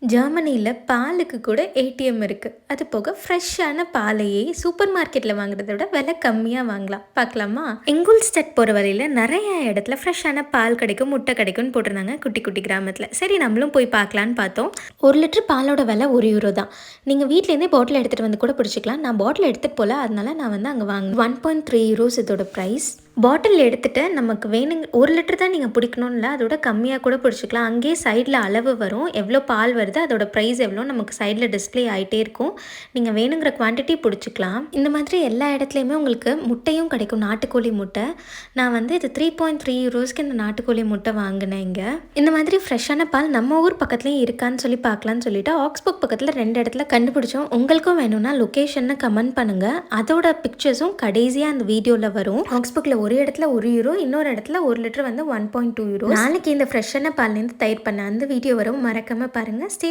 ஜெர்மனியில பாலுக்கு கூட ஏடிஎம் இருக்கு. அது போக ஃப்ரெஷ்ஷான பாலையே சூப்பர் மார்க்கெட்ல வாங்குறத விட விலை கம்மியா வாங்கலாம். பார்க்கலாமா? இங்கூல்ஸ்டட் போற வழியில நெறைய இடத்துல ஃப்ரெஷ்ஷான பால் கிடைக்கும், முட்டை கிடைக்கும்னு போட்டிருந்தாங்க குட்டி குட்டி கிராமத்துல. சரி நம்மளும் போய் பார்க்கலான்னு பார்த்தோம். 1 லிட்டர் பாலோட விலை €1 தான். நீங்க வீட்லேருந்தே பாட்டில் எடுத்துட்டு வந்து கூட பிடிச்சிக்கலாம். நான் பாட்டில் எடுத்துட்டு போல, அதனால நான் வந்து அங்க வாங்கினேன். €1.3 இதோட பிரைஸ். பாட்டில் எடுத்துட்டு நமக்கு வேணுங்க 1 லிட்டர் தான் நீங்க பிடிக்கணும்னு இல்ல, அதோட கம்மியா கூட பிடிச்சிக்கலாம். அங்கேயே சைடுல அளவு வரும். எவ்வளோ பால் வருது, அதோட பிரைஸ் எவ்வளோ நமக்கு சைடுல டிஸ்ப்ளே ஆயிட்டே இருக்கும். நீங்க வேணுங்கிற குவான்டிட்டி பிடிச்சிக்கலாம். இந்த மாதிரி எல்லா இடத்துலையுமே உங்களுக்கு முட்டையும் கிடைக்கும், நாட்டுக்கோழி முட்டை. நான் வந்து இது €3.3க்கு இந்த நாட்டுக்கோழி முட்டை வாங்கினேன் இங்க. இந்த மாதிரி ஃப்ரெஷ்ஷான பால் நம்ம ஊர் பக்கத்துலயும் இருக்கான்னு சொல்லி பார்க்கலான்னு சொல்லிட்டு ஆக்ஸ்பர்க் பக்கத்துல 2 இடத்துல கண்டுபிடிச்சோம். உங்களுக்கும் வேணும்னா லொகேஷன்னு கமெண்ட் பண்ணுங்க. அதோட பிக்சர்ஸும் கடைசியா அந்த வீடியோல வரும். ஆக்ஸ்பர்க்ல ஒரு இடத்துல €1, இன்னொரு இடத்துல 1 லிட்டர் வந்து €1.2. நாளைக்கு இந்த ஃப்ரெஷ்ஷான பால்லேருந்து தயிர் பண்ண அந்த வீடியோ வரும், மறக்காம பாருங்க. ஸ்டே